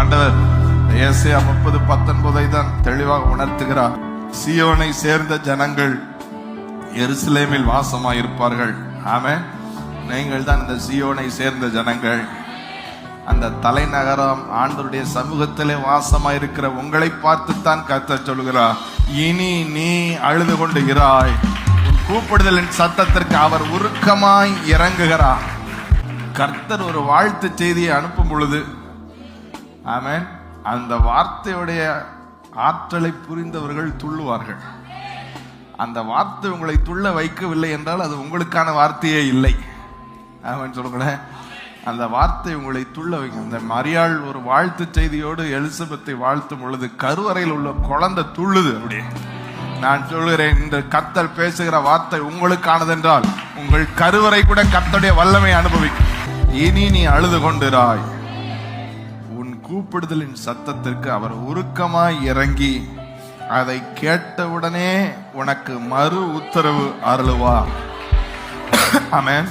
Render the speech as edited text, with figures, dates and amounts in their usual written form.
ஆண்டவர் ஏசாயா 30:19 தான் தெளிவாக உணர்த்துகிறார். சீயோனை சேர்ந்த ஜனங்கள் எருசலேமில் வாசமாய் இருப்பார்கள். ஆமென். நீங்கள் தான் இந்த சீயோனை சேர்ந்த ஜனங்கள். அந்த தலைநகரம் ஆண்டவருடைய சமூகத்திலே வாசமாய் இருக்கிற உங்களை பார்த்துத்தான் கர்த்தர் சொல்கிறார், இனி நீ அழுது கொண்டு இராய், உன் கூப்பிடுதலின் சத்தத்திற்கு அவர் உருக்கமாய் இறங்குகிறார். கர்த்தர் ஒரு வாழ்த்து செய்தியை அனுப்பும் பொழுது, ஆமென், அந்த வார்த்தையுடைய ஆற்றலை புரிந்தவர்கள் துள்ளுவார்கள். அந்த வார்த்தை உங்களை துள்ள வைக்கவில்லை என்றால் அது உங்களுக்கான வார்த்தையே இல்லை. ஆமென் சொல்லுங்களேன். அந்த வார்த்தை உங்களை துள்ள வைக்கும். இந்த மரியாள் ஒரு வாழ்த்து செய்தியோடு எலிசபெத்தை வாழ்த்தும் பொழுது கருவறையில் உள்ள குழந்தை துள்ளுது. அப்படியே நான் சொல்கிறேன், இந்த கர்த்தர் பேசுகிற வார்த்தை உங்களுக்கானது என்றால் உங்கள் கருவறை கூட கர்த்தருடைய வல்லமை அனுபவிக்கும். இனி நீ அழுது கொண்டிராய், உன் கூப்பிடுதலின் சத்தத்திற்கு அவர் உருக்கமாய் இறங்கி அதை கேட்டவுடனே உனக்கு மறு உத்தரவு அருளுவார். ஆமென்.